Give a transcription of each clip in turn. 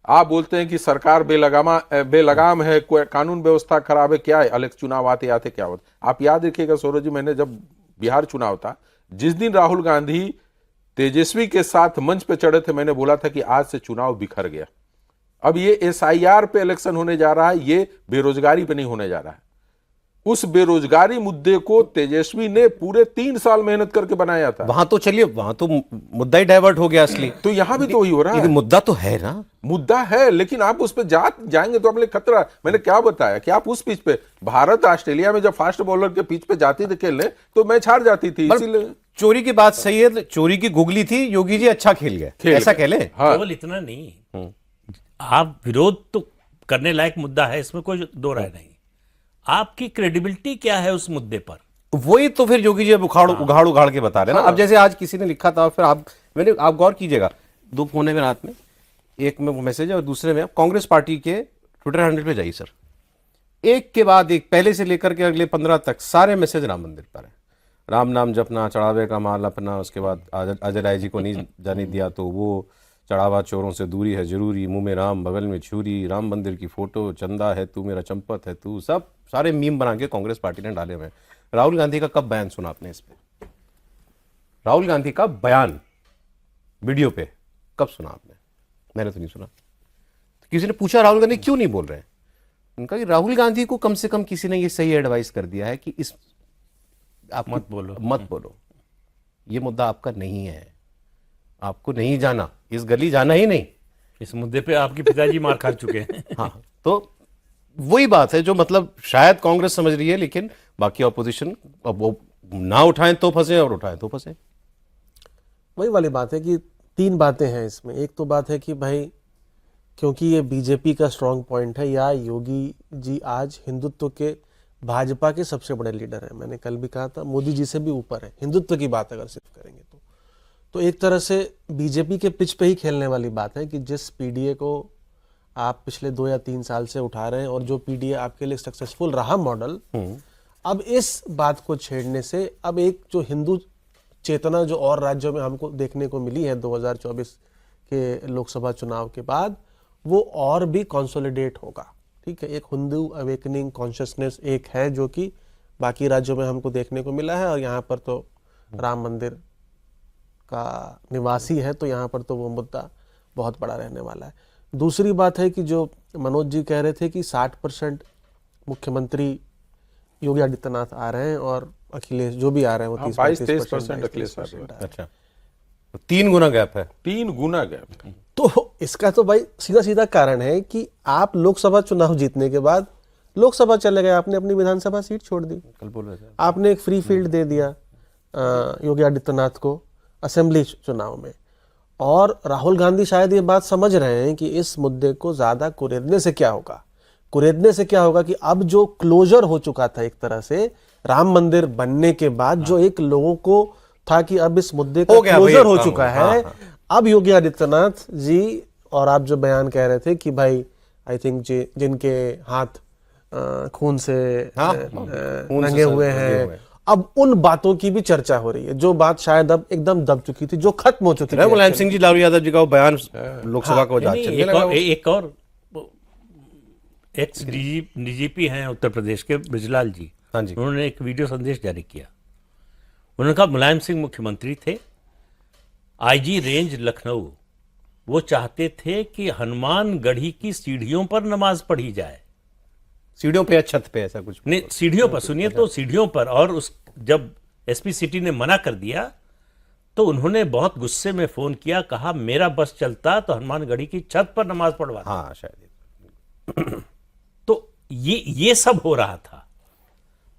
आप बोलते हैं कि सरकार बेलगाम है, कोई कानून व्यवस्था खराब है, क्या है, अलग चुनाव आते आते क्या होता। आप याद रखिएगा सौरभ जी, मैंने जब बिहार चुनाव था, जिस दिन राहुल गांधी तेजस्वी के साथ मंच पे चढ़े थे, मैंने बोला था कि आज से चुनाव बिखर गया। अब ये SIR पे इलेक्शन होने जा रहा है, ये बेरोजगारी पे नहीं होने जा रहा है। उस बेरोजगारी मुद्दे को तेजस्वी ने पूरे 3 साल मेहनत करके बनाया था। वहां तो चलिए, वहां तो मुद्दा ही डाइवर्ट हो गया असली। तो यहां भी तो वही हो रहा है। मुद्दा तो है ना, मुद्दा है, लेकिन आप उस पर जाएंगे तो अपने खतरा। मैंने क्या बताया कि आप उस पिच पे, भारत ऑस्ट्रेलिया में जब फास्ट बॉलर के पिच पे जाती थी खेलने तो मैच हार जाती थी। इसीलिए चोरी की बात सही है, चोरी की गुगली थी, योगी जी अच्छा खेल गए, ऐसा कह लें। हाँ। केवल इतना नहीं, आप विरोध तो करने लायक मुद्दा है, इसमें कोई दो राय नहीं। आपकी क्रेडिबिलिटी क्या है उस मुद्दे पर? वही तो फिर योगी जी अब उघाड़ के बता रहे हैं ना। अब जैसे आज किसी ने लिखा था, फिर आप गौर कीजिएगा, 2 कोने में रात में, एक में वो मैसेज है और दूसरे में कांग्रेस पार्टी के ट्विटर हैंडल पे जाइए सर, एक के बाद एक, पहले से लेकर के अगले 15 तक सारे मैसेज राम मंदिर पर है। राम नाम जपना, चढ़ावे का माल अपना, उसके बाद अजय राय जी को नहीं जाने दिया तो वो, चढ़ावा चोरों से दूरी है जरूरी, मुंह में राम बगल में छुरी, राम मंदिर की फोटो, चंदा है तू मेरा चंपत है तू, सब सारे मीम बना के कांग्रेस पार्टी ने डाले हुए हैं। राहुल गांधी का कब बयान सुना आपने इस पे? राहुल गांधी का बयान वीडियो पे कब सुना आपने? मैंने तो नहीं सुना। तो किसी ने पूछा राहुल गांधी क्यों नहीं बोल रहे हैं? उनका कि राहुल गांधी को कम से कम किसी ने ये सही एडवाइस कर दिया है कि इस आप मत बोलो, ये मुद्दा आपका नहीं है, आपको नहीं जाना, इस गली जाना ही नहीं। इस मुद्दे पे आपके पिताजी मार खा चुके हैं। हाँ, तो वही बात है जो मतलब शायद कांग्रेस समझ रही है, लेकिन बाकी ऑपोजिशन अब वो ना उठाएं तो फंसे और उठाएं तो फंसे। वही वाली बात है कि 3 बातें हैं इसमें। एक तो बात है कि भाई क्योंकि ये बीजेपी का स्ट्रांग पॉइंट है, या योगी जी आज हिंदुत्व के, भाजपा के सबसे बड़े लीडर हैं। मैंने कल भी कहा था, मोदी जी से भी ऊपर है हिंदुत्व की बात अगर सिर्फ करेंगे तो एक तरह से बीजेपी के पिच पे ही खेलने वाली बात है कि जिस पीडीए को आप पिछले 2 या 3 साल से उठा रहे हैं और जो पीडीए आपके लिए सक्सेसफुल रहा मॉडल, अब इस बात को छेड़ने से अब एक जो हिंदू चेतना जो और राज्यों में हमको देखने को मिली है 2024 के लोकसभा चुनाव के बाद, वो और भी कंसोलिडेट होगा। ठीक है, एक हिंदू अवेकनिंग कॉन्शियसनेस एक है जो कि बाकी राज्यों में हमको देखने को मिला है, और यहाँ पर तो राम मंदिर का निवासी है तो यहाँ पर तो वो मुद्दा बहुत बड़ा रहने वाला है। दूसरी बात है कि जो मनोज जी कह रहे थे कि 60% मुख्यमंत्री योगी आदित्यनाथ आ रहे हैं और अखिलेश जो भी आ रहे हैं वो 22-23% अखिलेश आ रहे हैं। अच्छा, तो 3 गुना गैप है। 3 गुना गैप है। तो इसका तो भाई सीधा सीधा कारण है कि आप लोकसभा चुनाव जीतने के बाद लोकसभा चले गए, आपने अपनी विधानसभा सीट छोड़ दी, कल बोल रहे थे आपने एक फ्री फील्ड दे दिया योगी आदित्यनाथ को असेंबली चुनाव में। और राहुल गांधी शायद ये बात समझ रहे हैं कि इस मुद्दे को ज्यादा कुरेदने से क्या होगा, कि अब जो क्लोजर हो चुका था एक तरह से राम मंदिर बनने के बाद, जो एक लोगों को था कि अब इस मुद्दे का क्लोजर हो चुका है। अब योगी आदित्यनाथ जी, और आप जो बयान कह रहे थे कि भाई आई थिंक जिनके हाथ खून से रंगे हुए हैं, अब उन बातों की भी चर्चा हो रही है, जो बात शायद अब एकदम दब चुकी थी, जो खत्म हो चुकी थी। मुलायम सिंह जी, लालू यादव जी का वो बयान लोकसभा को एक और एक्स डीजीपी हैं उत्तर प्रदेश के ब्रिजलाल जी, हाँ जी, उन्होंने एक वीडियो संदेश जारी किया। उन्होंने कहा मुलायम सिंह मुख्यमंत्री थे, आईजी रेंज लखनऊ, वो चाहते थे कि हनुमानगढ़ी की सीढ़ियों पर नमाज पढ़ी जाए। सीढ़ियों पे या छत पे, ऐसा कुछ नहीं, सीढ़ियों पर, सुनिए तो, सीढ़ियों पर। और उस जब एसपी सिटी ने मना कर दिया तो उन्होंने बहुत गुस्से में फोन किया, कहा मेरा बस चलता तो हनुमानगढ़ी की छत पर नमाज पढ़वा। हाँ शायद। तो ये सब हो रहा था।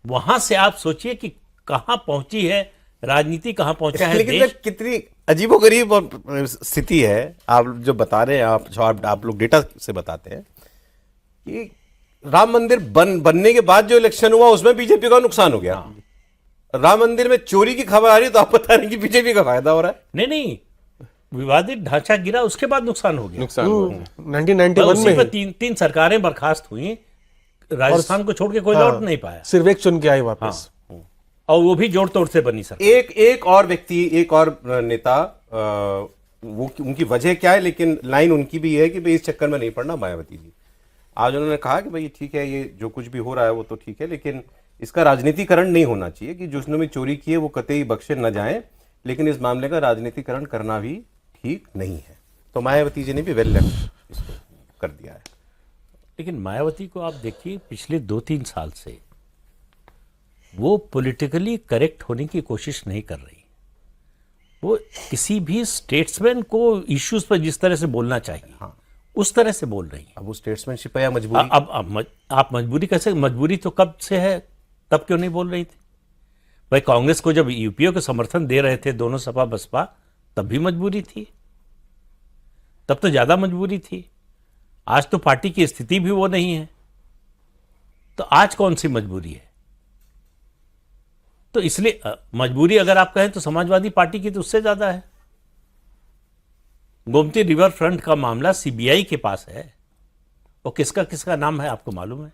वहां से आप सोचिए कि कहां पहुंची है राजनीति, कहां पहुंचा है देश। कितनी अजीबोगरीब स्थिति है। आप जो बता रहे हैं, आप लोग डेटा से बताते हैं कि राम मंदिर बनने के बाद जो इलेक्शन हुआ उसमें बीजेपी का नुकसान हो गया। राम मंदिर में चोरी की खबर आ रही है तो आप बता रहे हैं कि बीजेपी का फायदा हो रहा है। नहीं, विवादित ढांचा गिरा, उसके बाद नुकसान हो गया। 1991 में 3 सरकारें बर्खास्त हुई, राजस्थान को छोड़ के कोई लौट नहीं पाया, सिर्फ एक चुन के आई वापस। और वो भी जोड़ तोड़ से बनी सरकार। एक और व्यक्ति, एक और नेता वो उनकी वजह क्या है, लेकिन लाइन उनकी भी है कि भाई इस चक्कर में नहीं पड़ना मायावती जी। आज उन्होंने कहा कि भाई ठीक है, ये जो कुछ भी हो रहा है वो तो ठीक है, लेकिन इसका राजनीतिकरण नहीं होना चाहिए, कि जिसने भी चोरी की है वो कतई बख्शे न जाए, लेकिन इस मामले का राजनीतिकरण करना भी ठीक नहीं है। तो मायावती जी ने भी वेल लेफ्ट इसको कर दिया है। लेकिन मायावती को आप देखिए, पिछले 2-3 साल से वो पॉलिटिकली करेक्ट होने की कोशिश नहीं कर रही। वो किसी भी स्टेट्समैन को इश्यूज पर जिस तरह से बोलना चाहिए, हाँ, उस तरह से बोल रही है। अब वो स्टेट्समैनशिप है या मजबूरी? आप मजबूरी कैसे, मजबूरी तो कब से है, तब क्यों नहीं बोल रही थी भाई? कांग्रेस को जब यूपीए को समर्थन दे रहे थे दोनों सपा बसपा, तब भी मजबूरी थी, तब तो ज्यादा मजबूरी थी। आज तो पार्टी की स्थिति भी वो नहीं है, तो आज कौन सी मजबूरी है? तो इसलिए मजबूरी अगर आप कहें तो समाजवादी पार्टी की तो उससे ज्यादा है। गोमती रिवर फ्रंट का मामला सीबीआई के पास है, और किसका किसका नाम है आपको मालूम है?